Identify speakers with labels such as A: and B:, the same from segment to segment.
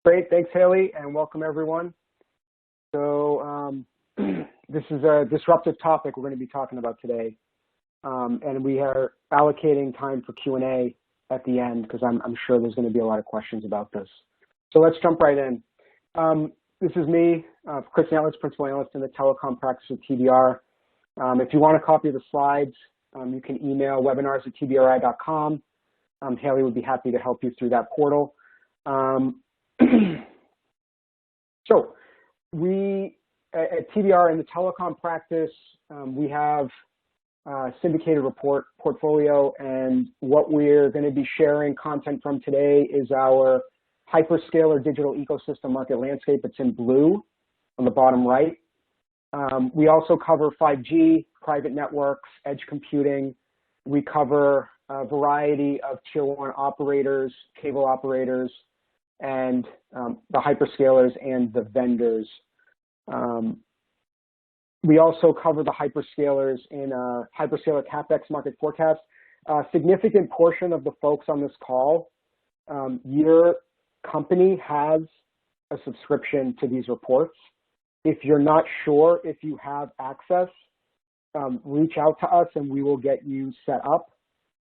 A: Great, thanks Haley, and welcome everyone. So this is a disruptive topic we're going to be talking about today, and we are allocating time for Q&A at the end because I'm sure there's going to be a lot of questions about this. So let's jump right in. This is me, Chris Analyst, Principal Analyst in the Telecom practice at TBR. If you want a copy of the slides, you can email webinars@tbri.com. Haley would be happy to help you through that portal. So we at TBR in the telecom practice, we have a syndicated report portfolio, and what we're going to be sharing content from today is our hyperscaler digital ecosystem market landscape. It's in blue on the bottom right. We also cover 5G, private networks, edge computing. We cover a variety of tier 1 operators, cable operators, and the hyperscalers and the vendors. We also cover the hyperscalers in a hyperscaler Capex market forecast. A significant portion of the folks on this call, your company has a subscription to these reports. If you're not sure if you have access, reach out to us and we will get you set up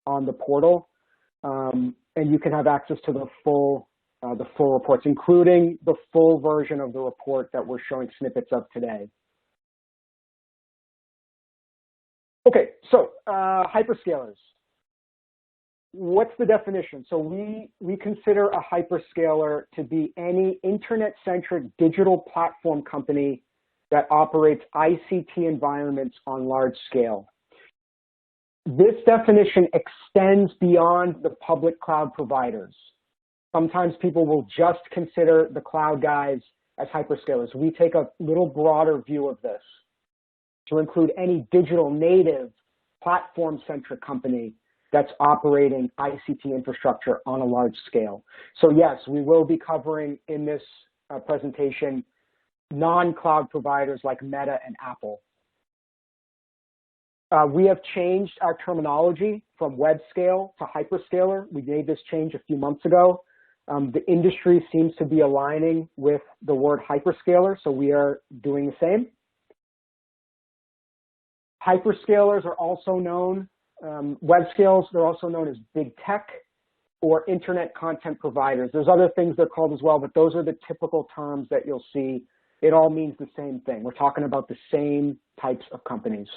A: on the portal, and you can have access to the full reports, including the full version of the report that we're showing snippets of today. Okay, so hyperscalers. What's the definition? So we consider a hyperscaler to be any internet-centric digital platform company that operates ICT environments on large scale. This definition extends beyond the public cloud providers. Sometimes people will just consider the cloud guys as hyperscalers. We take a little broader view of this to include any digital native platform-centric company that's operating ICT infrastructure on a large scale. So yes, we will be covering in this presentation non-cloud providers like Meta and Apple. We have changed our terminology from web scale to hyperscaler. We made this change a few months ago. The industry seems to be aligning with the word hyperscaler, so we are doing the same. Hyperscalers are also known, web scales, they're also known as big tech or internet content providers. There's other things they're called as well, but those are the typical terms that you'll see. It all means the same thing. We're talking about the same types of companies.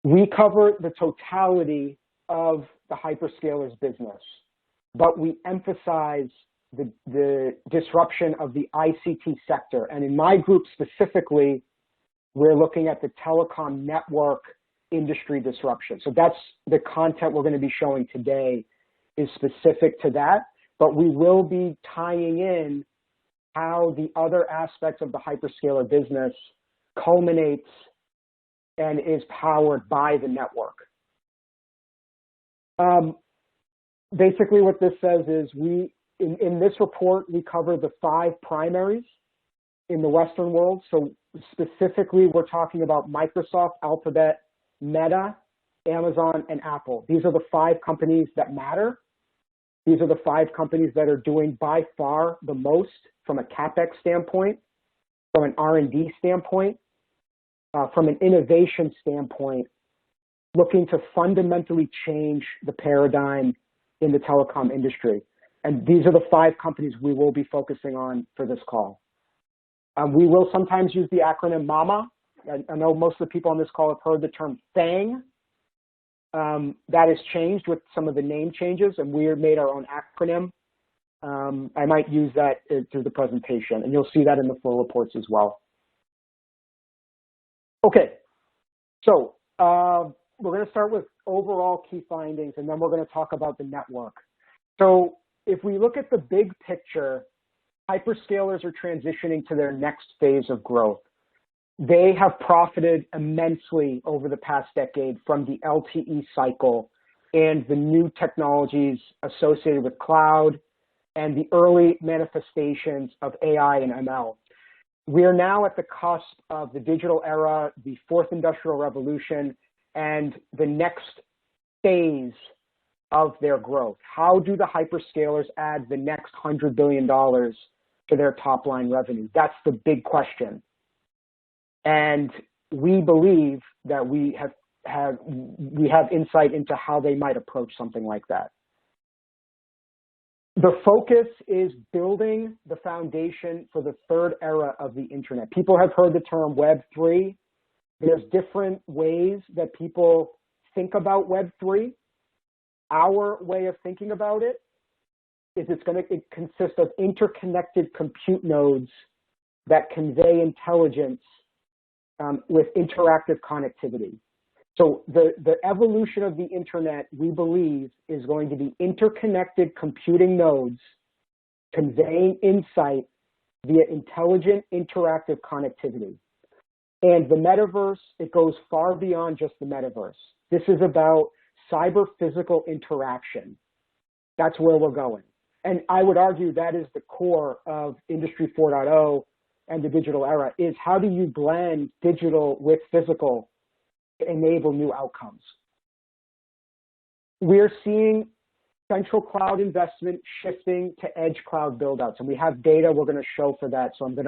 A: We cover the totality of the hyperscalers business, but we emphasize the disruption of the ICT sector. And in my group specifically, we're looking at the telecom network industry disruption. So that's the content we're going to be showing today is specific to that, but we will be tying in how the other aspects of the hyperscaler business culminates and is powered by the network. Basically what this says is in this report, we cover the 5 primaries in the Western world. So specifically, we're talking about Microsoft, Alphabet, Meta, Amazon, and Apple. These are the 5 companies that matter. These are the 5 companies that are doing by far the most from a Capex standpoint, from an R&D standpoint, from an innovation standpoint, looking to fundamentally change the paradigm in the telecom industry. And these are the 5 companies we will be focusing on for this call. We will sometimes use the acronym MAMA. I know most of the people on this call have heard the term FANG. That has changed with some of the name changes, and we have made our own acronym. I might use that through the presentation, and you'll see that in the full reports as well. Okay, so we're going to start with overall key findings, and then we're going to talk about the network. So if we look at the big picture, hyperscalers are transitioning to their next phase of growth. They have profited immensely over the past decade from the LTE cycle and the new technologies associated with cloud and the early manifestations of AI and ML. We are now at the cusp of the digital era, the 4th industrial revolution, and the next phase of their growth. How do the hyperscalers add the next $100 billion to their top line revenue? That's the big question. And we believe that we have insight into how they might approach something like that. The focus is building the foundation for the third era of the internet. People have heard the term Web 3. There's different ways that people think about Web 3. Our way of thinking about it is it consists of interconnected compute nodes that convey intelligence with interactive connectivity. So the evolution of the internet, we believe, is going to be interconnected computing nodes conveying insight via intelligent interactive connectivity. And the metaverse, it goes far beyond just the metaverse. This is about cyber-physical interaction. That's where we're going. And I would argue that is the core of Industry 4.0 and the digital era, is how do you blend digital with physical to enable new outcomes. We're seeing central cloud investment shifting to edge cloud buildouts, and we have data we're going to show for that. So I'm going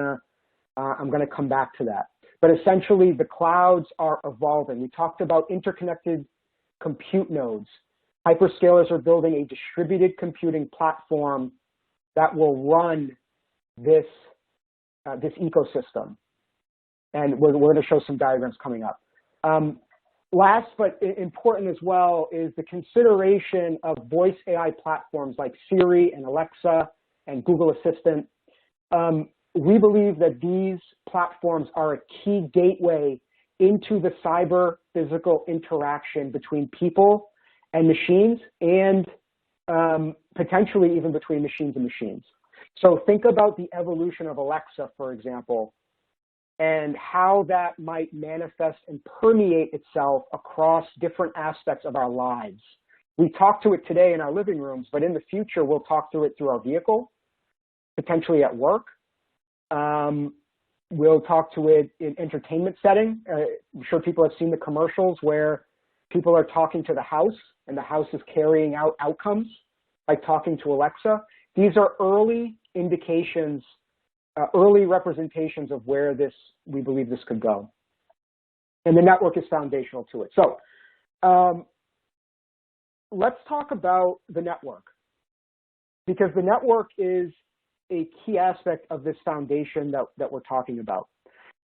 A: to come back to that. But essentially, the clouds are evolving. We talked about interconnected compute nodes. Hyperscalers are building a distributed computing platform that will run this ecosystem, and we're going to show some diagrams coming up. Last but important as well is the consideration of voice AI platforms like Siri and Alexa and Google Assistant. We believe that these platforms are a key gateway into the cyber physical interaction between people and machines, and potentially even between machines and machines. So think about the evolution of Alexa, for example, and how that might manifest and permeate itself across different aspects of our lives. We talk to it today in our living rooms, but in the future, we'll talk to it through our vehicle, potentially at work. We'll talk to it in entertainment setting. I'm sure people have seen the commercials where people are talking to the house and the house is carrying out outcomes like talking to Alexa. These are early indications, early representations of where we believe this could go. And the network is foundational to it. So let's talk about the network, because the network is a key aspect of this foundation that we're talking about.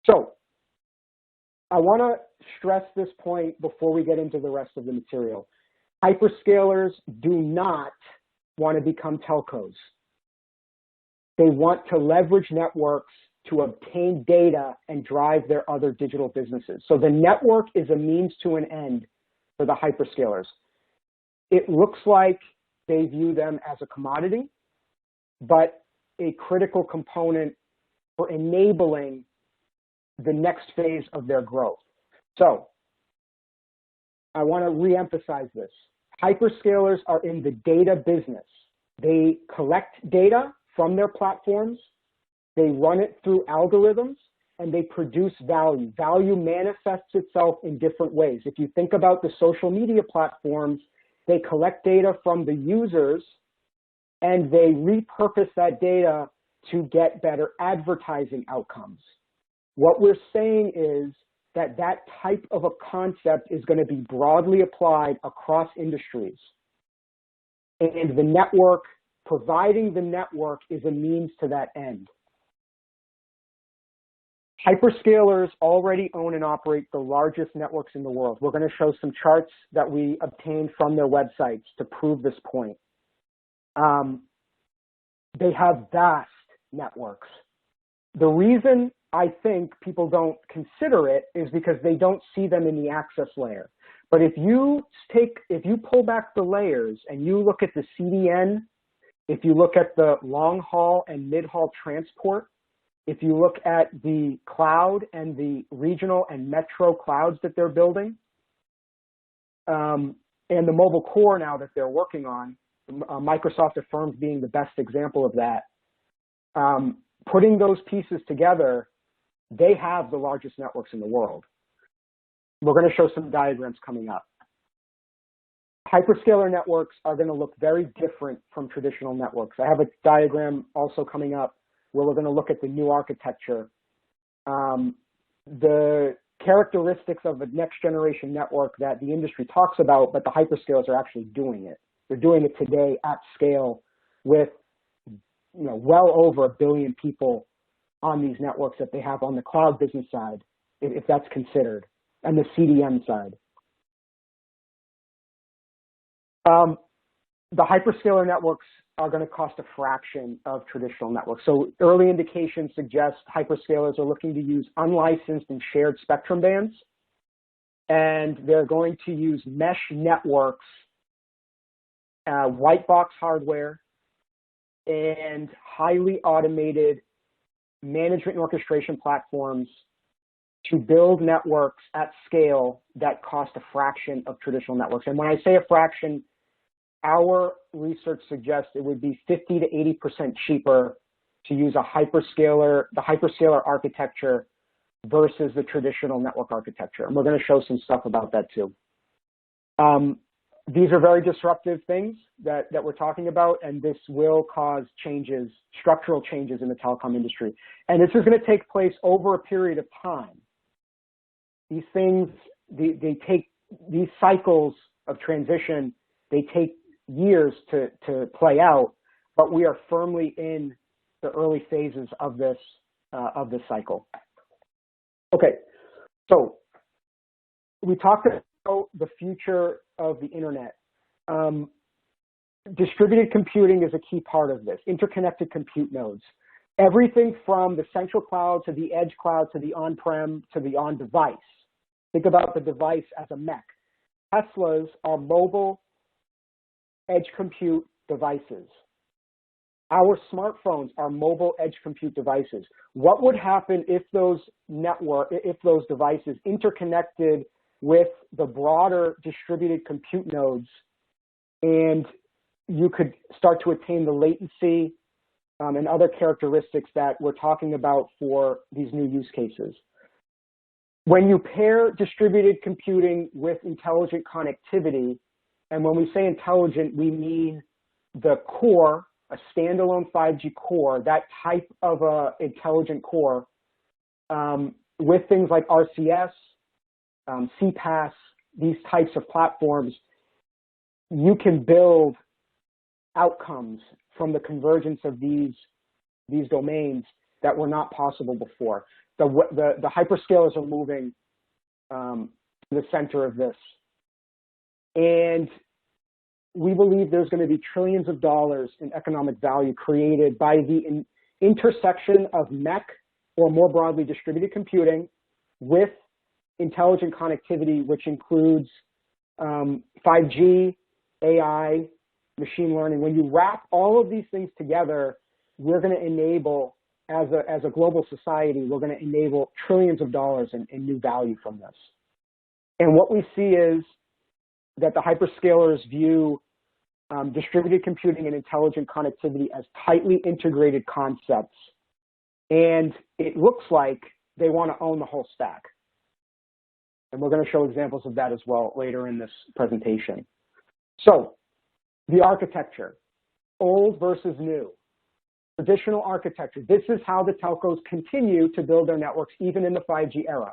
A: So I want to stress this point before we get into the rest of the material. Hyperscalers do not want to become telcos. They want to leverage networks to obtain data and drive their other digital businesses. So the network is a means to an end for the hyperscalers. It looks like they view them as a commodity, but a critical component for enabling the next phase of their growth. So I want to reemphasize this. Hyperscalers are in the data business. They collect data from their platforms, they run it through algorithms, and they produce value. Value manifests itself in different ways. If you think about the social media platforms, they collect data from the users and they repurpose that data to get better advertising outcomes. What we're saying is that that type of a concept is going to be broadly applied across industries. And the network, providing the network, is a means to that end. Hyperscalers already own and operate the largest networks in the world. We're going to show some charts that we obtained from their websites to prove this point. They have vast networks. The reason I think people don't consider it is because they don't see them in the access layer. But if you pull back the layers and you look at the CDN, if you look at the long haul and mid haul transport, if you look at the cloud and the regional and metro clouds that they're building, and the mobile core now that they're working on, Microsoft affirms being the best example of that, putting those pieces together, they have the largest networks in the world. We're going to show some diagrams coming up. hyperscaler networks are going to look very different from traditional networks. I have a diagram also coming up where we're going to look at the new architecture. The characteristics of a next generation network that the industry talks about, but the hyperscalers are actually doing it. They're doing it today at scale with well over 1 billion people on these networks that they have on the cloud business side, if that's considered, and the CDN side. The hyperscaler networks are going to cost a fraction of traditional networks. So early indications suggest hyperscalers are looking to use unlicensed and shared spectrum bands, and they're going to use mesh networks, white box hardware, and highly automated management and orchestration platforms to build networks at scale that cost a fraction of traditional networks. And when I say a fraction, our research suggests it would be 50 to 80% cheaper to use the hyperscaler architecture versus the traditional network architecture. And we're going to show some stuff about that too. These are very disruptive things that we're talking about, and this will cause changes, structural changes in the telecom industry. And this is going to take place over a period of time. These things, they take, these cycles of transition, they take years to play out, but we are firmly in the early phases of this cycle. Okay, so we talked about the future of the internet. Distributed computing is a key part of this, interconnected compute nodes. Everything from the central cloud to the edge cloud to the on-prem to the on-device. Think about the device as a mech. Teslas are mobile edge compute devices. Our smartphones are mobile edge compute devices. What would happen if those devices interconnected with the broader distributed compute nodes, and you could start to attain the latency and other characteristics that we're talking about for these new use cases? When you pair distributed computing with intelligent connectivity, and when we say intelligent, we mean the core, a standalone 5G core, that type of intelligent core, with things like RCS, CPaaS, these types of platforms, you can build outcomes from the convergence of these domains that were not possible before. The hyperscalers are moving to the center of this. And we believe there's going to be trillions of dollars in economic value created by the intersection of MEC, or more broadly distributed computing, with intelligent connectivity, which includes 5G, AI, machine learning. When you wrap all of these things together, we're going to enable, as a global society, we're going to enable trillions of dollars in new value from this. And what we see is that the hyperscalers view distributed computing and intelligent connectivity as tightly integrated concepts. And it looks like they want to own the whole stack. And we're going to show examples of that as well later in this presentation. So the architecture, old versus new, traditional architecture. This is how the telcos continue to build their networks even in the 5G era.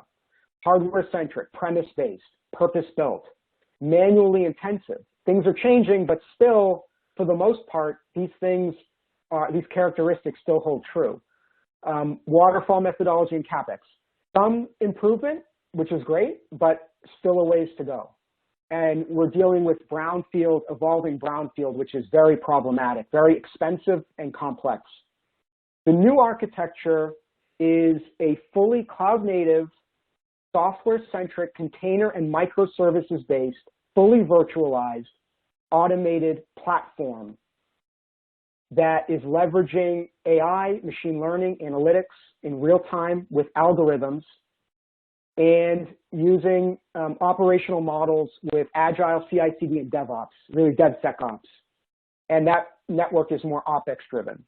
A: Hardware-centric, premise-based, purpose-built, manually intensive. Things are changing, but still, for the most part, these characteristics still hold true. Waterfall methodology and Capex. Some improvement, which is great, but still a ways to go. And we're dealing with brownfield, evolving brownfield, which is very problematic, very expensive and complex. The new architecture is a fully cloud-native, software-centric, container and microservices-based, fully virtualized, automated platform that is leveraging AI, machine learning, analytics in real time with algorithms, and using operational models with agile CI/CD and DevOps, really DevSecOps. And that network is more OpEx driven,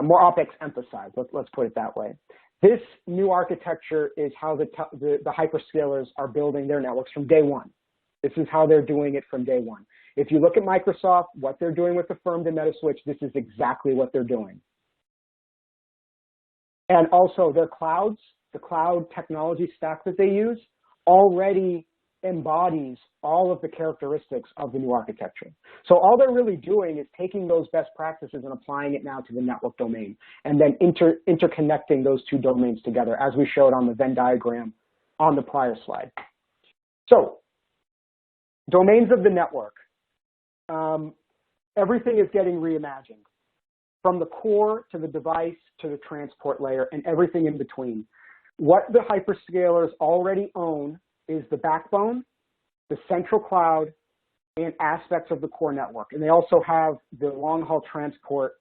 A: more OpEx emphasized, let's put it that way. This new architecture is how the hyperscalers are building their networks from day one. This is how they're doing it from day one. If you look at Microsoft, what they're doing with the firmed and Metaswitch, this is exactly what they're doing. And also their clouds, the cloud technology stack that they use, already embodies all of the characteristics of the new architecture. So all they're really doing is taking those best practices and applying it now to the network domain, and then interconnecting those two domains together, as we showed on the Venn diagram on the prior slide. So domains of the network. Everything is getting reimagined, from the core to the device to the transport layer and everything in between. What the hyperscalers already own is the backbone, the central cloud, and aspects of the core network. And they also have the long-haul transport.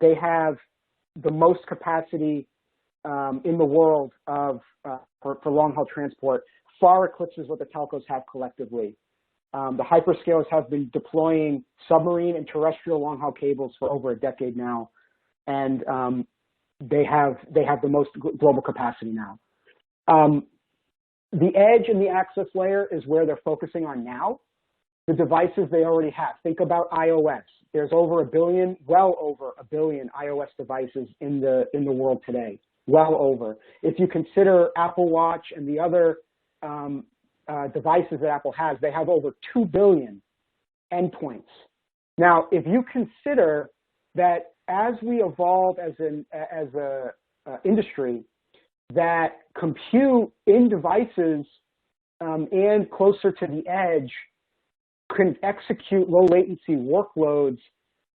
A: They have the most capacity in the world for long-haul transport, far eclipses what the telcos have collectively. The hyperscalers have been deploying submarine and terrestrial long-haul cables for over a decade now, and they have the most global capacity now. The edge and the access layer is where they're focusing on now. The devices they already have. Think about iOS. There's over a billion, well over a billion iOS devices in the world today. Well over. If you consider Apple Watch and the other devices that Apple has, they have over 2 billion endpoints. Now, if you consider that as we evolve as a industry, that compute in devices and closer to the edge can execute low latency workloads,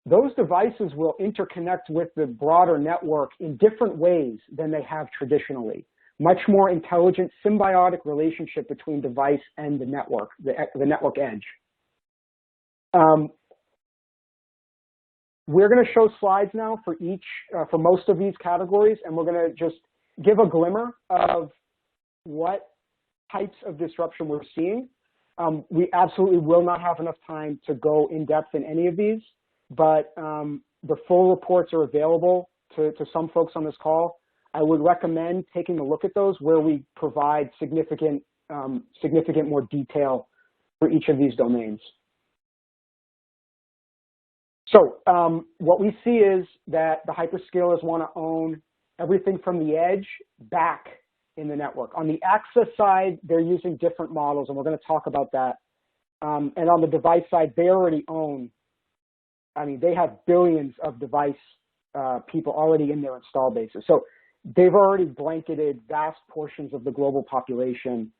A: those devices will interconnect with the broader network in different ways than they have traditionally. Much more intelligent, symbiotic relationship between device and the network, the network edge. We're going to show slides now for for most of these categories, and we're going to just give a glimmer of what types of disruption we're seeing. We absolutely will not have enough time to go in depth in any of these, but the full reports are available to some folks on this call. I would recommend taking a look at those where we provide significant more detail for each of these domains. So what we see is that the hyperscalers want to own everything from the edge back in the network. On the access side, they're using different models, and we're going to talk about that. And on the device side, they already own, they have billions of device people already in their install bases. So they've already blanketed vast portions of the global population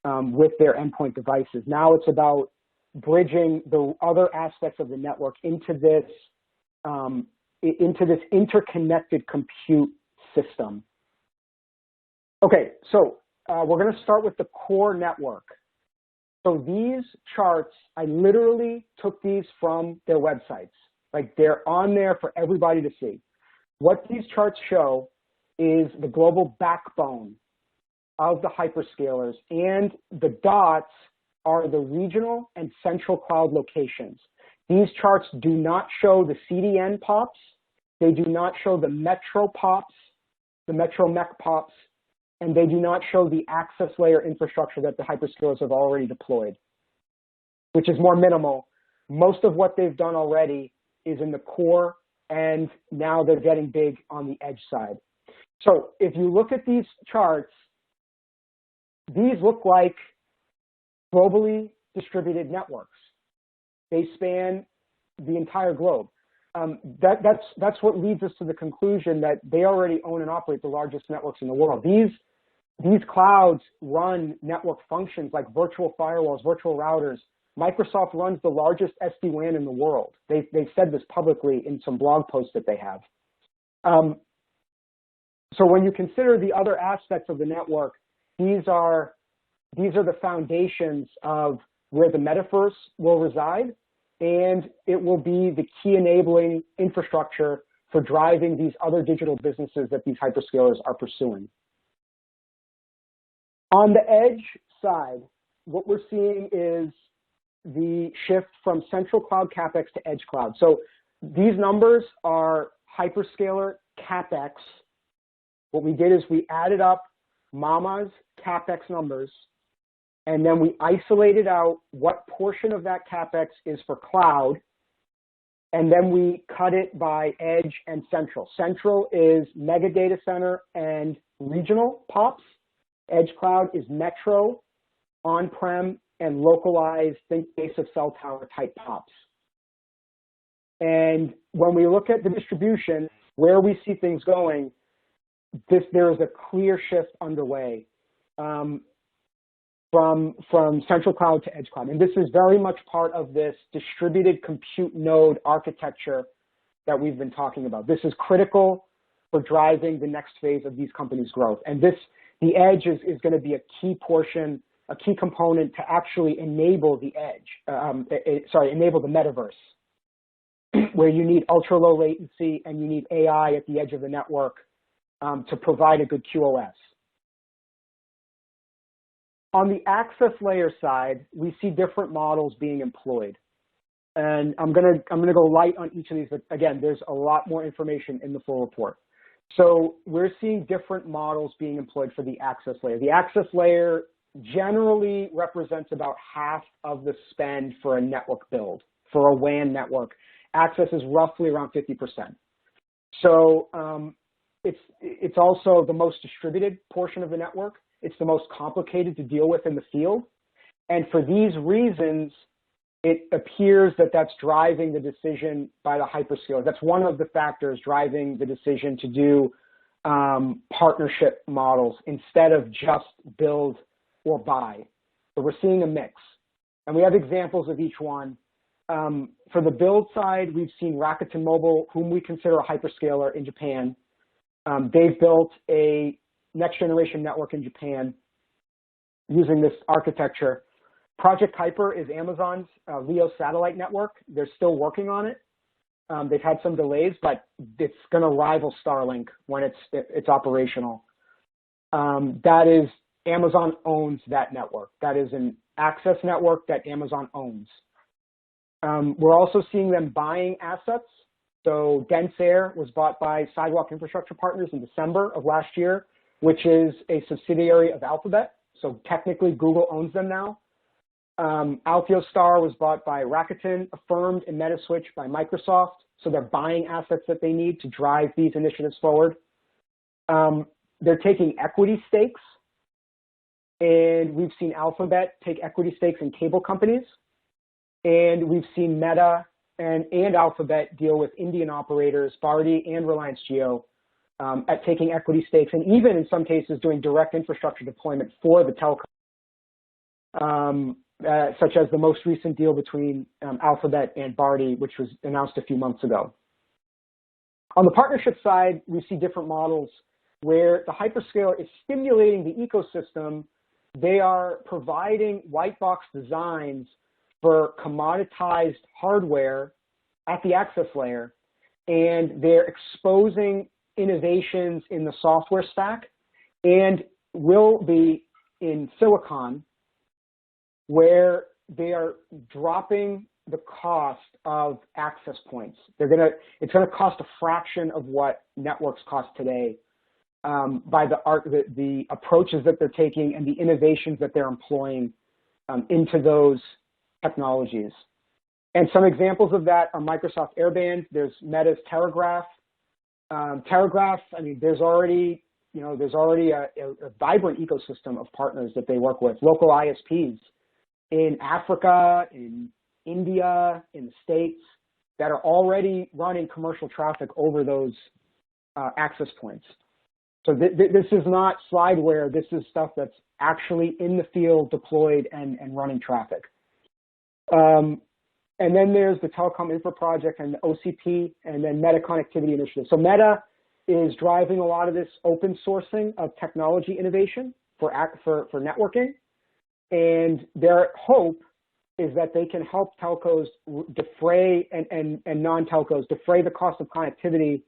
A: with their endpoint devices. Now it's about bridging the other aspects of the network into this interconnected compute system. Okay, so we're going to start with the core network. So these charts, I literally took these from their websites. Like, they're on there for everybody to see. What these charts show is the global backbone of the hyperscalers, and the dots are the regional and central cloud locations. These charts do not show the CDN POPs. They do not show the metro POPs, the metro MEC POPs, and they do not show the access layer infrastructure that the hyperscalers have already deployed, which is more minimal. Most of what they've done already is in the core, and now they're getting big on the edge side. So if you look at these charts, these look like globally distributed networks. They span the entire globe. That's what leads us to the conclusion that they already own and operate the largest networks in the world. These clouds run network functions like virtual firewalls, virtual routers. Microsoft runs the largest SD-WAN in the world. They've said this publicly in some blog posts that they have. So when you consider the other aspects of the network, these are the foundations of where the metaverse will reside, and it will be the key enabling infrastructure for driving these other digital businesses that these hyperscalers are pursuing. On the edge side, what we're seeing is the shift from central cloud Capex to edge cloud. So these numbers are hyperscaler Capex. What we did is we added up Mama's Capex numbers, and then we isolated out what portion of that CapEx is for cloud, and then we cut it by edge and central. Central is mega data center and regional POPs. Edge cloud is metro, on-prem, and localized, think base of cell tower type POPs. And when we look at the distribution, where we see things going, there is a clear shift underway from central cloud to edge cloud. And this is very much part of this distributed compute node architecture that we've been talking about. This is critical for driving the next phase of these companies' growth. And the edge is going to be a key portion, a key component to actually enable the edge, enable the metaverse, where you need ultra low latency and you need AI at the edge of the network to provide a good QoS. On the access layer side, we see different models being employed. And I'm gonna go light on each of these, but again, there's a lot more information in the full report. So we're seeing different models being employed for the access layer. The access layer generally represents about half of the spend for a network build. For a WAN network, access is roughly around 50%. So it's also the most distributed portion of the network. It's the most complicated to deal with in the field. And for these reasons, it appears that that's driving the decision by the hyperscaler. That's one of the factors driving the decision to do partnership models instead of just build or buy. So we're seeing a mix. And we have examples of each one. For the build side, we've seen Rakuten Mobile, whom we consider a hyperscaler in Japan. They've built a next generation network in Japan using this architecture. Project Kuiper is Amazon's LEO satellite network. They're still working on it. They've had some delays, but it's going to rival Starlink when it's operational. That is, Amazon owns that network. That is an access network that Amazon owns. We're also seeing them buying assets. So Dense Air was bought by Sidewalk Infrastructure Partners in December of last year, which is a subsidiary of Alphabet. So technically Google owns them now. Altiostar was bought by Rakuten, Affirmed and Metaswitch by Microsoft. So they're buying assets that they need to drive these initiatives forward. They're taking equity stakes. And we've seen Alphabet take equity stakes in cable companies. And we've seen Meta and Alphabet deal with Indian operators, Bharti and Reliance Jio, at taking equity stakes, and even in some cases doing direct infrastructure deployment for the telecom, such as the most recent deal between Alphabet and Bharti, which was announced a few months ago. On the partnership side, we see different models where the hyperscaler is stimulating the ecosystem. They are providing white box designs for commoditized hardware at the access layer, and they're exposing innovations in the software stack and will be in silicon, where they are dropping the cost of access points. It's gonna cost a fraction of what networks cost today by the approaches that they're taking and the innovations that they're employing into those technologies. And some examples of that are Microsoft Airband. There's Meta's Telegraph. Telegraph, I mean, there's already a vibrant ecosystem of partners that they work with, local ISPs in Africa, in India, in the States, that are already running commercial traffic over those access points. So this is not slideware. This is stuff that's actually in the field, deployed and running traffic. And then there's the Telecom Infra Project and the OCP, and then Meta Connectivity Initiative. So Meta is driving a lot of this open sourcing of technology innovation for networking. And their hope is that they can help telcos defray and non-telcos defray the cost of connectivity,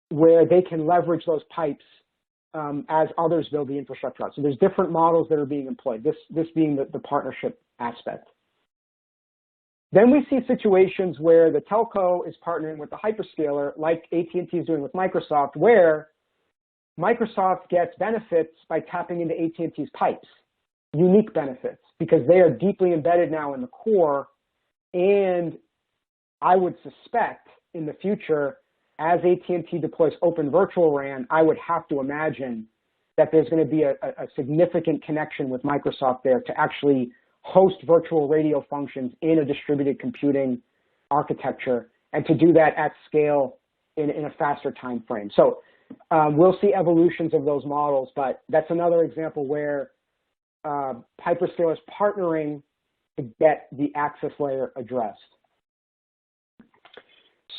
A: where they can leverage those pipes as others build the infrastructure out. So there's different models that are being employed, this being the partnership aspect. Then we see situations where the telco is partnering with the hyperscaler, like AT&T is doing with Microsoft, where Microsoft gets benefits by tapping into AT&T's pipes, unique benefits. because they are deeply embedded now in the core. And I would suspect in the future, as AT&T deploys Open Virtual RAN, I would have to imagine that there's going to be a significant connection with Microsoft there to actually host virtual radio functions in a distributed computing architecture, and to do that at scale in a faster time frame. So we'll see evolutions of those models, but that's another example where hyperscalers partnering to get the access layer addressed.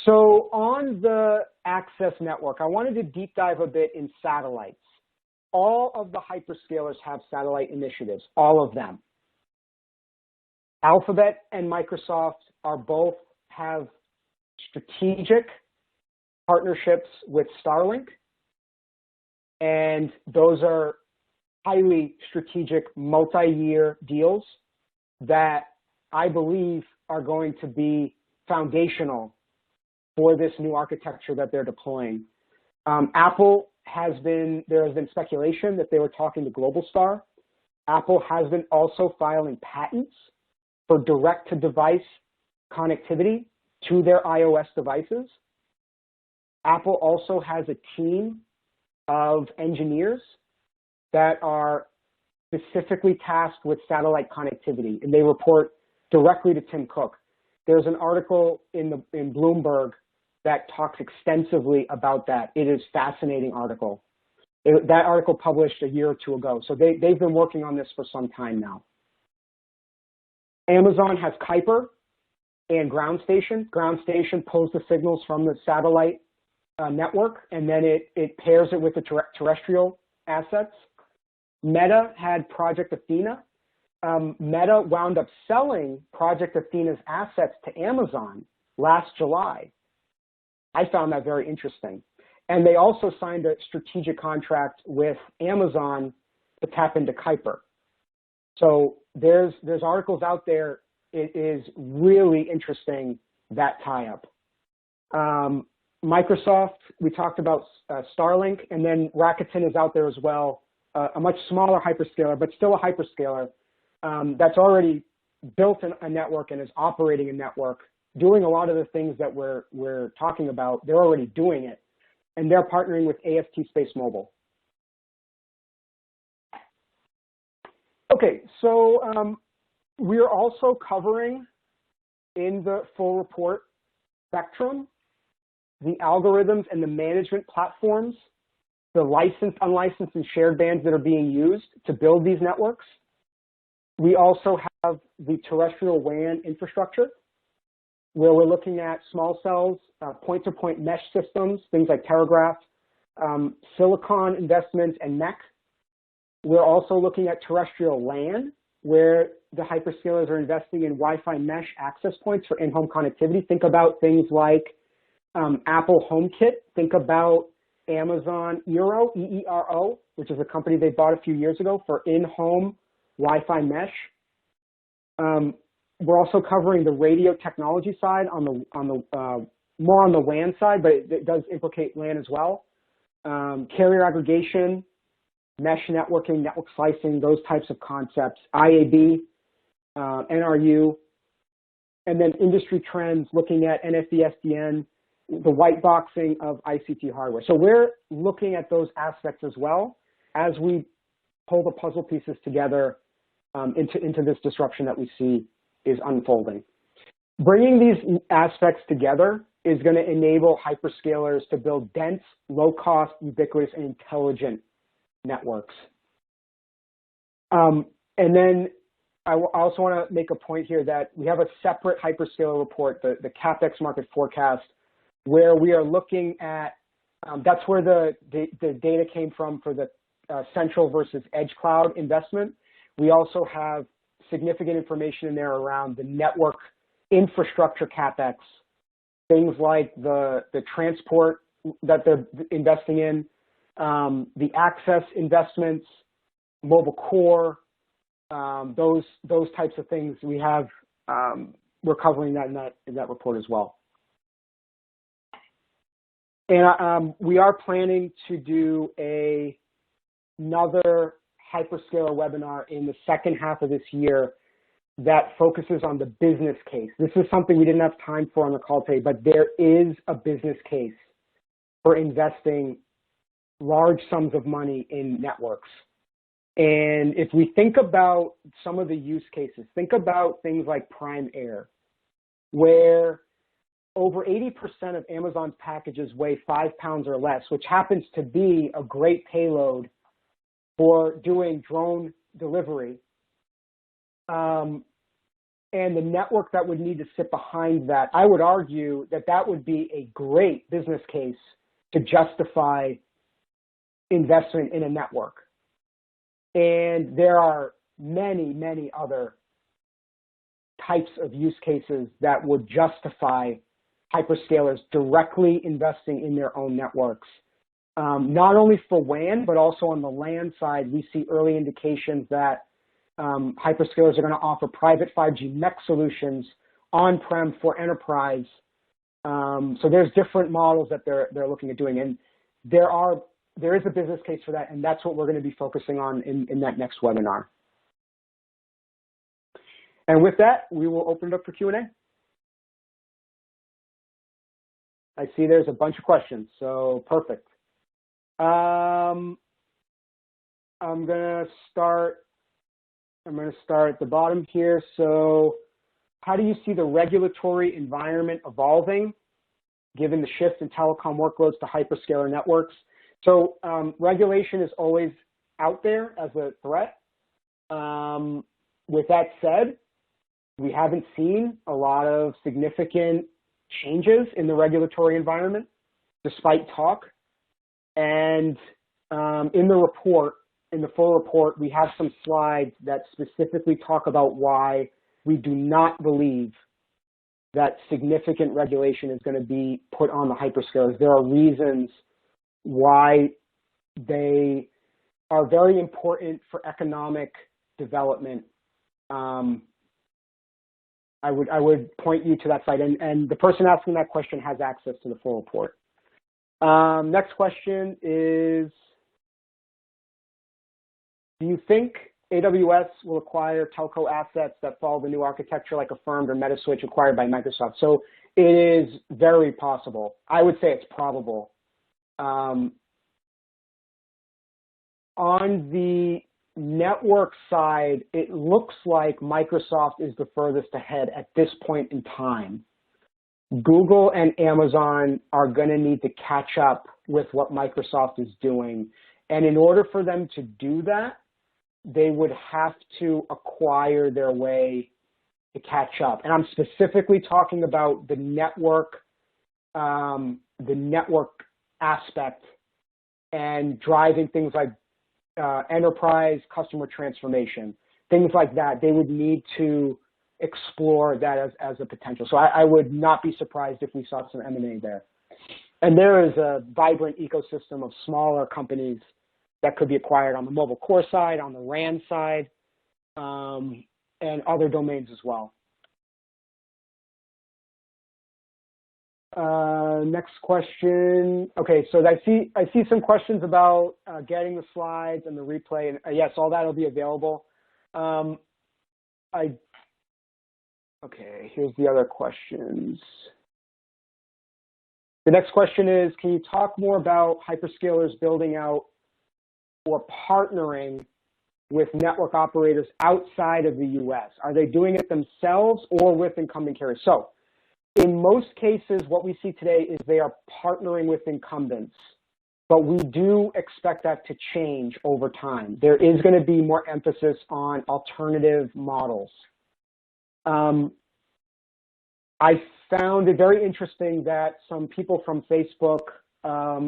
A: So on the access network, I wanted to deep dive a bit in satellites. All of the hyperscalers have satellite initiatives, all of them. Alphabet and Microsoft are both have strategic partnerships with Starlink, and those are highly strategic multi-year deals that I believe are going to be foundational for this new architecture that they're deploying. Apple there has been speculation that they were talking to Globalstar. Apple has been also filing patents for direct-to-device connectivity to their iOS devices. Apple also has a team of engineers that are specifically tasked with satellite connectivity, and they report directly to Tim Cook. There's an article in Bloomberg that talks extensively about that. It is a fascinating article. That article published a year or two ago, so they've been working on this for some time now. Amazon has Kuiper and Ground Station. Ground Station pulls the signals from the satellite network, and then it pairs it with the terrestrial assets. Meta had Project Athena. Meta wound up selling Project Athena's assets to Amazon last July. I found that very interesting. And they also signed a strategic contract with Amazon to tap into Kuiper. So there's articles out there. It is really interesting, that tie-up. Microsoft, we talked about Starlink, and then Rakuten is out there as well, a much smaller hyperscaler, but still a hyperscaler that's already built a network and is operating a network, doing a lot of the things that we're talking about. They're already doing it, and they're partnering with AST Space Mobile. Okay, so we're also covering in the full report spectrum, the algorithms and the management platforms, the licensed, unlicensed, and shared bands that are being used to build these networks. We also have the terrestrial WAN infrastructure, where we're looking at small cells, point-to-point mesh systems, things like Telegraph, silicon investments, and MEC. We're also looking at terrestrial LAN, where the hyperscalers are investing in Wi-Fi mesh access points for in-home connectivity. Think about things like Apple HomeKit. Think about Amazon Eero, E-E-R-O, which is a company they bought a few years ago for in-home Wi-Fi mesh. We're also covering the radio technology side more on the WAN side, but it does implicate LAN as well. Carrier aggregation, mesh networking, network slicing, those types of concepts, IAB, NRU, and then industry trends looking at NFV, SDN, the white boxing of ICT hardware. So we're looking at those aspects as well as we pull the puzzle pieces together into this disruption that we see is unfolding. Bringing these aspects together is going to enable hyperscalers to build dense, low-cost, ubiquitous, and intelligent networks. And then I also want to make a point here that we have a separate hyperscaler report, the Capex market forecast, where we are looking at, that's where the data came from for the central versus edge cloud investment. We also have significant information in there around the network infrastructure Capex, things like the transport that they're investing in, the access investments, mobile core, those types of things we have. We're covering that in that report as well. And we are planning to do another hyperscaler webinar in the second half of this year that focuses on the business case. This is something we didn't have time for on the call today, but there is a business case for investing large sums of money in networks. And if we think about some of the use cases, think about things like Prime Air, where over 80% of Amazon's packages weigh 5 pounds or less, which happens to be a great payload for doing drone delivery. And the network that would need to sit behind that, I would argue that that would be a great business case to justify investment in a network. And there are many, many other types of use cases that would justify hyperscalers directly investing in their own networks. Not only for WAN, but also on the LAN side, we see early indications that hyperscalers are going to offer private 5G MEC solutions on-prem for enterprise. So there's different models that they're looking at doing, and there is a business case for that, and that's what we're going to be focusing on in that next webinar. And with that, we will open it up for Q&A. I see there's a bunch of questions, so perfect. I'm going to start at the bottom here. So how do you see the regulatory environment evolving given the shift in telecom workloads to hyperscaler networks? So regulation is always out there as a threat. With that said, we haven't seen a lot of significant changes in the regulatory environment, despite talk. And in the report, in the full report, we have some slides that specifically talk about why we do not believe that significant regulation is going to be put on the hyperscalers. There are reasons why they are very important for economic development. I would point you to that slide, and the person asking that question has access to the full report. Next question is, do you think AWS will acquire telco assets that follow the new architecture like Affirmed or Metaswitch acquired by Microsoft? So it is very possible. I would say it's probable. On the network side, it looks like Microsoft is the furthest ahead at this point in time. Google and Amazon are going to need to catch up with what Microsoft is doing. And in order for them to do that, they would have to acquire their way to catch up. And I'm specifically talking about the network aspect and driving things like enterprise customer transformation, things like that. They would need to explore that as a potential. So I would not be surprised if we saw some M&A there. And there is a vibrant ecosystem of smaller companies that could be acquired on the mobile core side, on the RAN side, and other domains as well. Next question. Okay, so I see some questions about getting the slides and the replay, and yes, all that will be available. Okay, here's the other questions. The next question is, can you talk more about hyperscalers building out or partnering with network operators outside of the US? Are they doing it themselves or with incumbent carriers? So in most cases, what we see today is they are partnering with incumbents, but we do expect that to change over time. There is going to be more emphasis on alternative models. I found it very interesting that some people from Facebook, a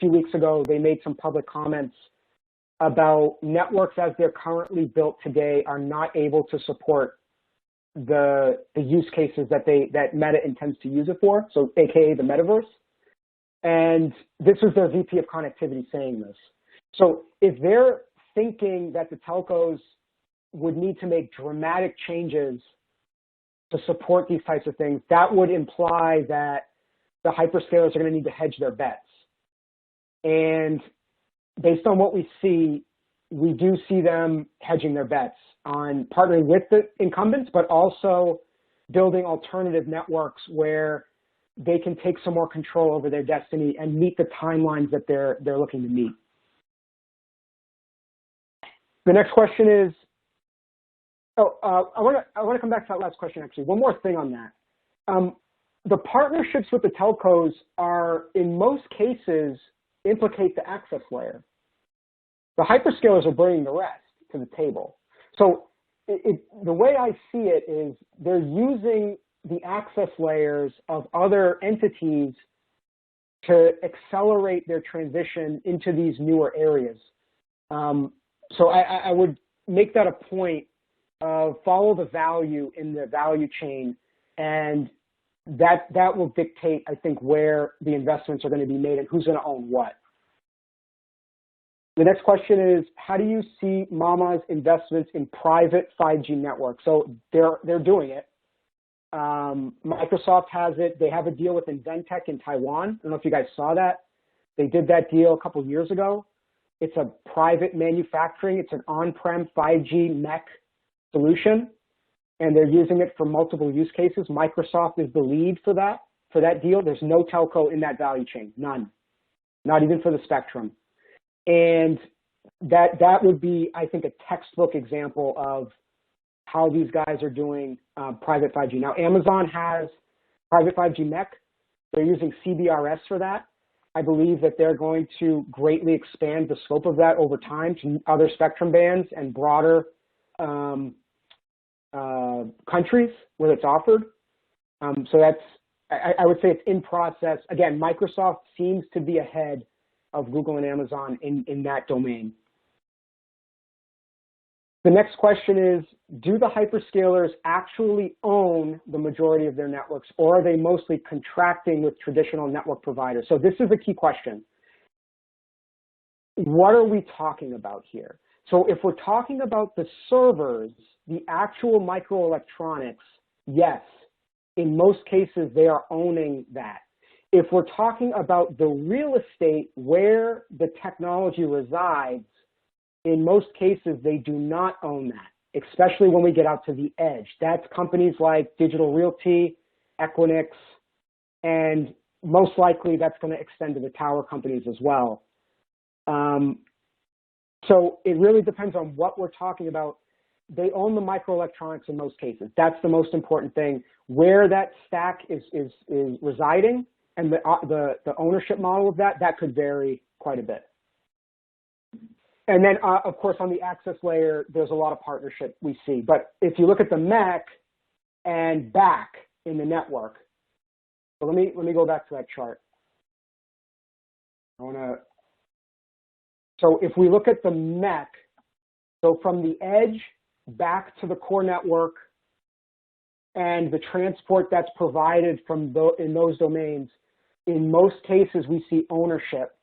A: few weeks ago, they made some public comments about networks as they're currently built today are not able to support the use cases that Meta intends to use it for, so AKA the metaverse. And this was their VP of connectivity saying this. So if they're thinking that the telcos would need to make dramatic changes to support these types of things, that would imply that the hyperscalers are going to need to hedge their bets. And based on what we see, we do see them hedging their bets on partnering with the incumbents, but also building alternative networks where they can take some more control over their destiny and meet the timelines that they're looking to meet. The next question is, I want to come back to that last question, actually. One more thing on that. The partnerships with the telcos are, in most cases, implicate the access layer. The hyperscalers are bringing the rest to the table. So the way I see it is they're using the access layers of other entities to accelerate their transition into these newer areas. So I would make that a point of follow the value in the value chain, and that will dictate, I think, where the investments are going to be made and who's going to own what. The next question is, how do you see MAMA's investments in private 5G networks? So they're doing it. Microsoft has it. They have a deal with Inventec in Taiwan. I don't know if you guys saw that. They did that deal a couple of years ago. It's a private manufacturing. It's an on-prem 5G MEC solution, and they're using it for multiple use cases. Microsoft is the lead for that deal. There's no telco in that value chain, none, not even for the spectrum. And that would be, I think, a textbook example of how these guys are doing private 5G. Now, Amazon has private 5G MEC. They're using CBRS for that. I believe that they're going to greatly expand the scope of that over time to other spectrum bands and broader countries where it's offered. So that's, I would say it's in process. Again, Microsoft seems to be ahead of Google and Amazon in that domain. The next question is, do the hyperscalers actually own the majority of their networks, or are they mostly contracting with traditional network providers? So this is a key question. What are we talking about here? So if we're talking about the servers, the actual microelectronics, yes, in most cases they are owning that. If we're talking about the real estate where the technology resides, in most cases they do not own that, especially when we get out to the edge. That's companies like Digital Realty, Equinix, and most likely that's going to extend to the tower companies as well. So it really depends on what we're talking about. They own the microelectronics in most cases. That's the most important thing. Where that stack is residing and the ownership model of that could vary quite a bit. And then, of course, on the access layer, there's a lot of partnership we see. But if you look at the MEC and back in the network, so let me go back to that chart. So if we look at the MEC, so from the edge back to the core network and the transport that's provided from in those domains, in most cases we see ownership.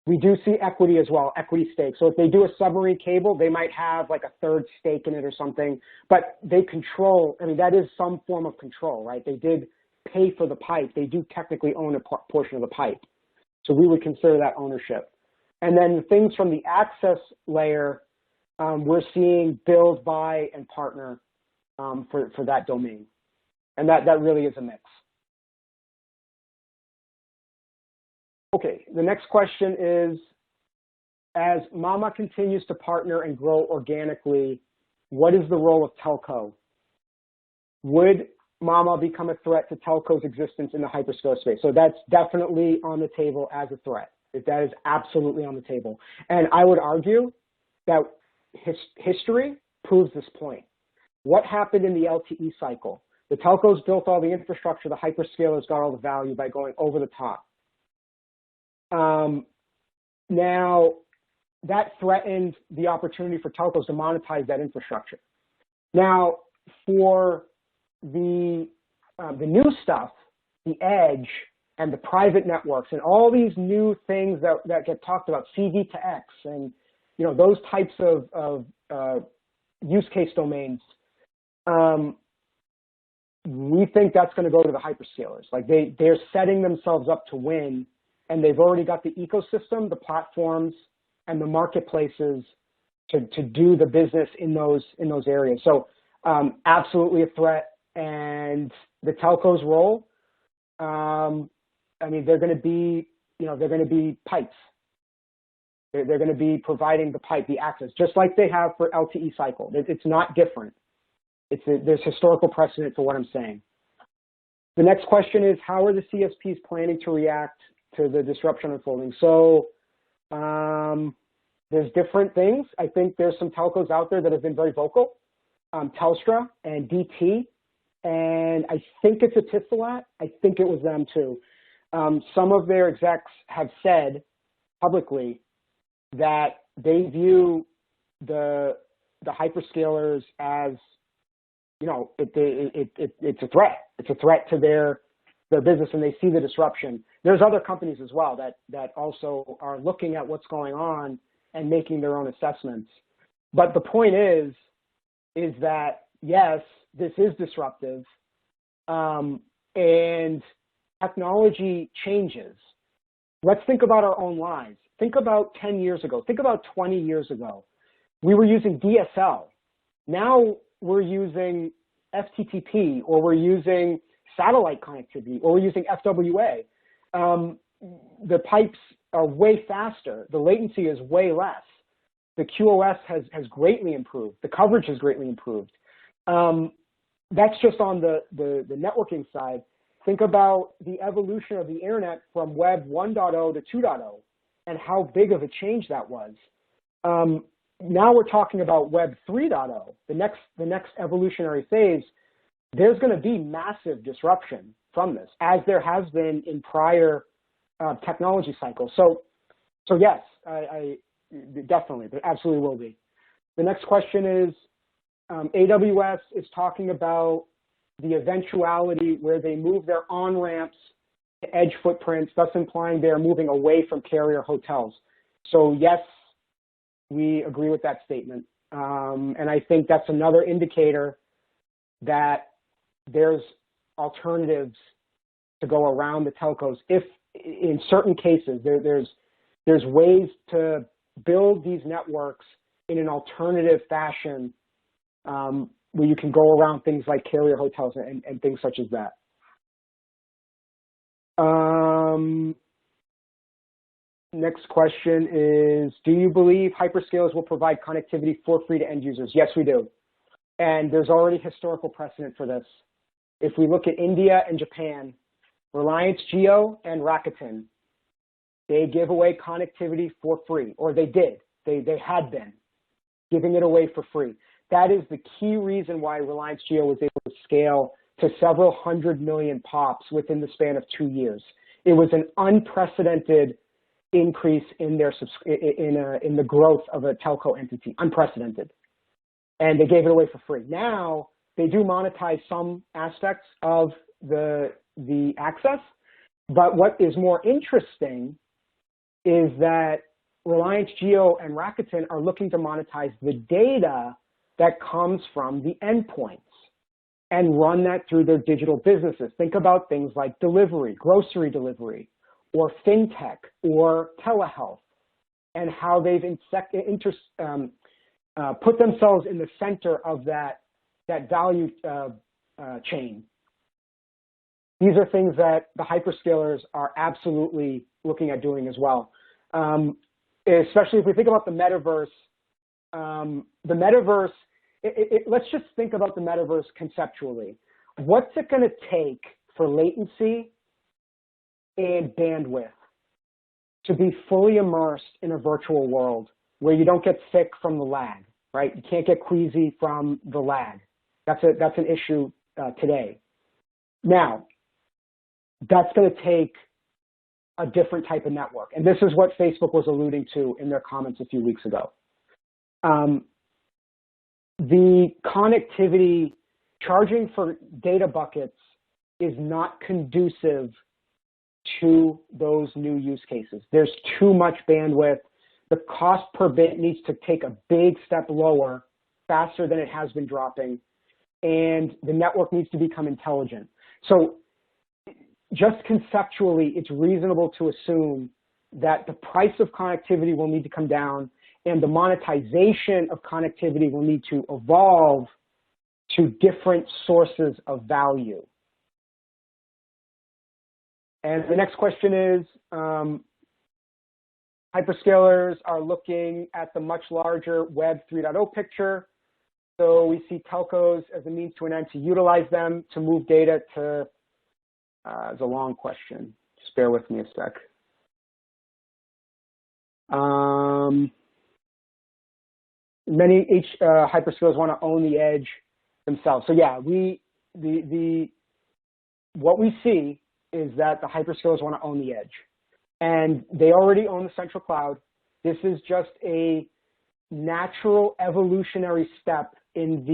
A: We do see equity as well, equity stake. So if they do a submarine cable, they might have like a third stake in it or something, but they control, I mean, that is some form of control, right? They did pay for the pipe. They do technically own a portion of the pipe. So we would consider that ownership. And then the things from the access layer, we're seeing build, buy, and partner for that domain. And that really is a mix. Okay, the next question is, as MAMA continues to partner and grow organically, what is the role of telco? Would MAMA become a threat to telco's existence in the hyperscaler space? So that's definitely on the table as a threat. That is absolutely on the table. And I would argue that history proves this point. What happened in the LTE cycle? The telcos built all the infrastructure, the hyperscalers got all the value by going over the top. Now, that threatened the opportunity for telcos to monetize that infrastructure. Now, for the new stuff, the edge and the private networks and all these new things that get talked about, CV to X and those types of use case domains, we think that's going to go to the hyperscalers. Like they're setting themselves up to win. And they've already got the ecosystem, the platforms, and the marketplaces to do the business in those areas. So absolutely a threat. And the telcos' role, I mean, they're going to be, they're going to be pipes. They're going to be providing the pipe, the access, just like they have for LTE cycle. It's not different. There's historical precedent for what I'm saying. The next question is, how are the CSPs planning to react to the disruption unfolding? So there's different things. I think there's some telcos out there that have been very vocal, Telstra and DT, and I think it's Etisalat. I think it was them too. Some of their execs have said publicly that they view the hyperscalers as, it's a threat. It's a threat to their business, and they see the disruption. There's other companies as well that also are looking at what's going on and making their own assessments. But the point is that, yes, this is disruptive, and technology changes. Let's think about our own lives. Think about 10 years ago. Think about 20 years ago. We were using DSL. Now we're using FTTP, or we're using satellite connectivity, or we're using FWA. The pipes are way faster. The latency is way less. The QoS has greatly improved. The coverage has greatly improved. That's just on the networking side. Think about the evolution of the internet from Web 1.0 to 2.0 and how big of a change that was. Now we're talking about Web 3.0, the next evolutionary phase. There's going to be massive disruption from this, as there has been in prior technology cycles. So yes, I definitely, there absolutely will be. The next question is, AWS is talking about the eventuality where they move their on-ramps to edge footprints, thus implying they're moving away from carrier hotels. So yes, we agree with that statement. And I think that's another indicator that there's alternatives to go around the telcos. If in certain cases there's ways to build these networks in an alternative fashion, where you can go around things like carrier hotels and things such as that. Next question is, do you believe hyperscalers will provide connectivity for free to end users? Yes, we do. And there's already historical precedent for this. If we look at India and Japan, Reliance Jio and Rakuten, they give away connectivity for free, or they did. They had been giving it away for free. That is the key reason why Reliance Jio was able to scale to several 100 million POPs within the span of 2 years. It was an unprecedented increase in their in the growth of a telco entity, unprecedented. And they gave it away for free. Now they do monetize some aspects of the access, but what is more interesting is that Reliance Jio and Rakuten are looking to monetize the data that comes from the endpoints and run that through their digital businesses. Think about things like delivery, grocery delivery, or fintech, or telehealth, and how they've put themselves in the center of that value chain. These are things that the hyperscalers are absolutely looking at doing as well. Especially if we think about the metaverse. Let's just think about the metaverse conceptually. What's it going to take for latency and bandwidth to be fully immersed in a virtual world where you don't get sick from the lag, right? You can't get queasy from the lag. That's an issue today. Now, that's going to take a different type of network. And this is what Facebook was alluding to in their comments a few weeks ago. The connectivity, charging for data buckets is not conducive to those new use cases. There's too much bandwidth. The cost per bit needs to take a big step lower, faster than it has been dropping, and the network needs to become intelligent. So just conceptually, it's reasonable to assume that the price of connectivity will need to come down, and the monetization of connectivity will need to evolve to different sources of value. And the next question is, hyperscalers are looking at the much larger Web 3.0 picture. So we see telcos as a means to an end to utilize them to move data to, it's a long question. Just bear with me a sec. Many hyperscalers want to own the edge themselves. So yeah, what we see is that the hyperscalers want to own the edge. And they already own the central cloud. This is just a natural evolutionary step in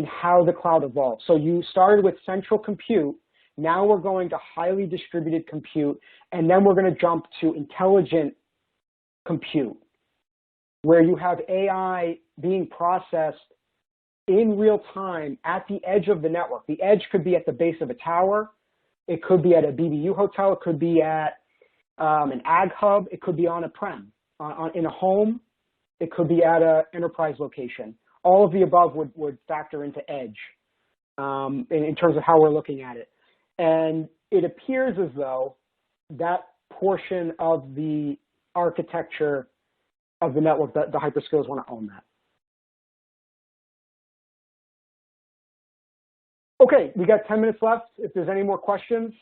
A: how the cloud evolves. So you started with central compute. Now we're going to highly distributed compute, and then we're going to jump to intelligent compute, where you have AI being processed in real time at the edge of the network. The edge could be at the base of a tower. It could be at a BBU hotel. It could be at an ag hub. It could be on a prem, in a home. It could be at an enterprise location. All of the above would factor into edge in terms of how we're looking at it. And it appears as though that portion of the architecture of the network, that the hyperscalers want to own that. Okay, we got 10 minutes left. If there's any more questions.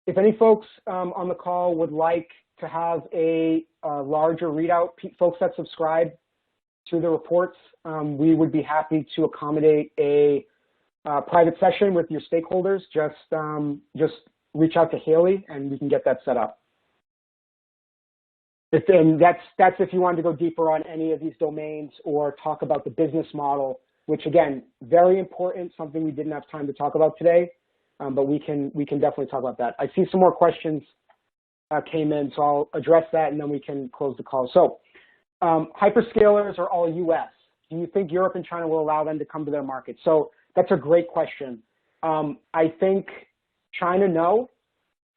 A: If any folks on the call would like to have a larger readout, folks that subscribe to the reports, we would be happy to accommodate a private session with your stakeholders. Just reach out to Haley and we can get that set up. And that's if you wanted to go deeper on any of these domains or talk about the business model, which again, very important, something we didn't have time to talk about today, but we can definitely talk about that. I see some more questions came in, so I'll address that and then we can close the call. So hyperscalers are all US. Do you think Europe and China will allow them to come to their market? So that's a great question. I think China, no.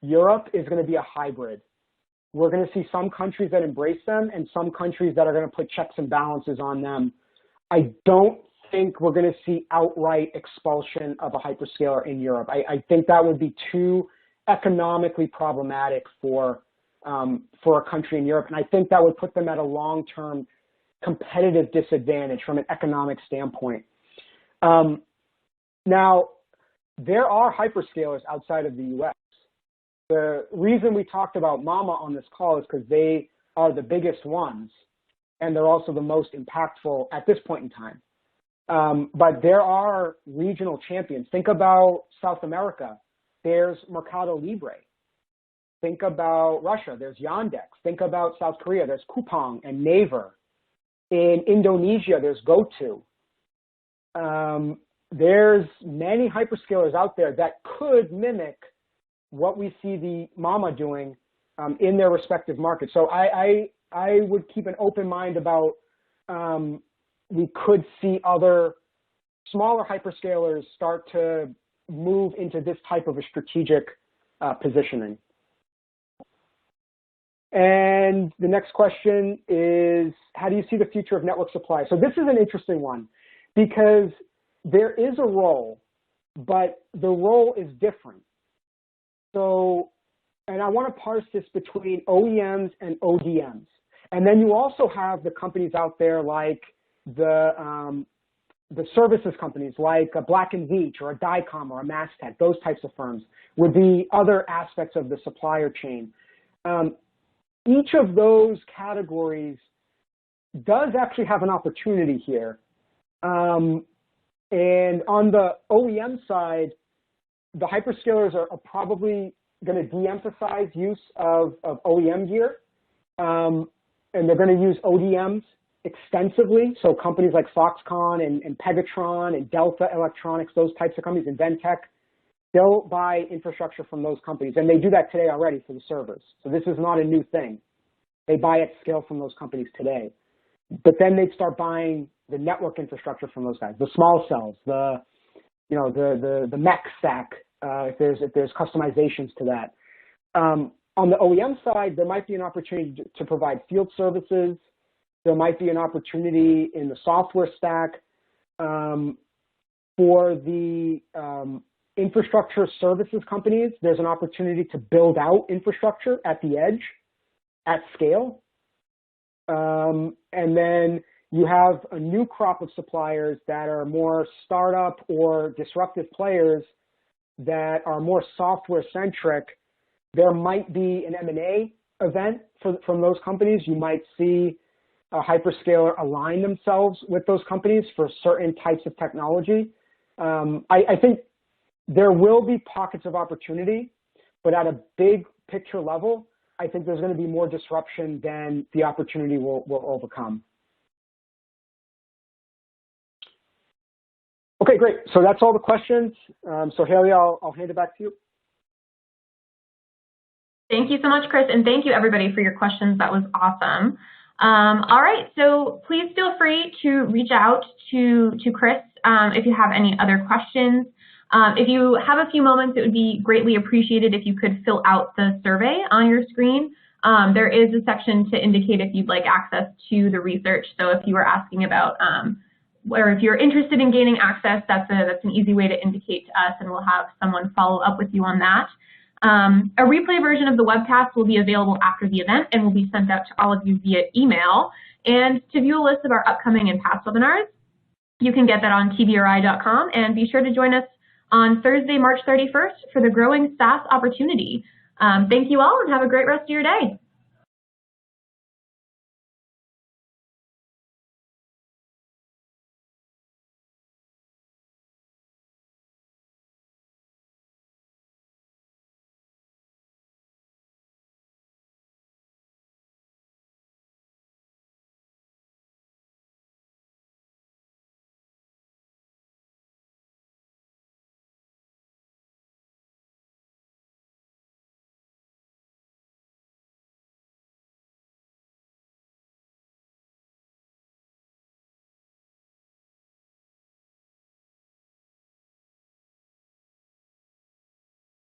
A: Europe is going to be a hybrid. We're going to see some countries that embrace them and some countries that are going to put checks and balances on them. I don't think we're going to see outright expulsion of a hyperscaler in Europe. I think that would be too economically problematic for a country in Europe. And I think that would put them at a long-term competitive disadvantage from an economic standpoint. Now, there are hyperscalers outside of the US. The reason we talked about Mama on this call is because they are the biggest ones, and they're also the most impactful at this point in time. But there are regional champions. Think about South America. There's Mercado Libre. Think about Russia. There's Yandex. Think about South Korea. There's Coupang and Naver. In Indonesia, there's GoTo. There's many hyperscalers out there that could mimic what we see the Mama doing in their respective markets. So I would keep an open mind about we could see other smaller hyperscalers start to move into this type of a strategic positioning. And the next question is, how do you see the future of network supply? So this is an interesting one because there is a role, but the role is different. So, and I want to parse this between OEMs and ODMs. And then you also have the companies out there like the services companies like a Black & Veatch or a Dycom or a Mastech, those types of firms would be other aspects of the supplier chain. Each of those categories does actually have an opportunity here. And on the OEM side, the hyperscalers are probably going to de-emphasize use of OEM gear, and they're going to use ODMs extensively. So companies like Foxconn and Pegatron and Delta Electronics, those types of companies, and Ventec, they'll buy infrastructure from those companies. And they do that today already for the servers. So this is not a new thing. They buy at scale from those companies today. But then they'd start buying the network infrastructure from those guys, the small cells, the mech stack if there's customizations to that. On the OEM side, there might be an opportunity to provide field services. There might be an opportunity in the software stack. For the infrastructure services companies, there's an opportunity to build out infrastructure at the edge, at scale. And then you have a new crop of suppliers that are more startup or disruptive players that are more software-centric. There might be an M&A event from those companies. You might see a hyperscaler align themselves with those companies for certain types of technology. I think there will be pockets of opportunity, but at a big picture level, I think there's going to be more disruption than the opportunity will overcome. Okay, great. So that's all the questions. So Haley, I'll hand it back to you.
B: Thank you so much, Chris, and thank you everybody for your questions. That was awesome. All right, so please feel free to reach out to Chris if you have any other questions. If you have a few moments, it would be greatly appreciated if you could fill out the survey on your screen. There is a section to indicate if you'd like access to the research. So if you were asking about, or if you're interested in gaining access, that's an easy way to indicate to us, and we'll have someone follow up with you on that. A replay version of the webcast will be available after the event and will be sent out to all of you via email. And to view a list of our upcoming and past webinars, you can get that on tbri.com, and be sure to join us on Thursday, March 31st for the Growing SaaS Opportunity. Thank you all, and have a great rest of your day.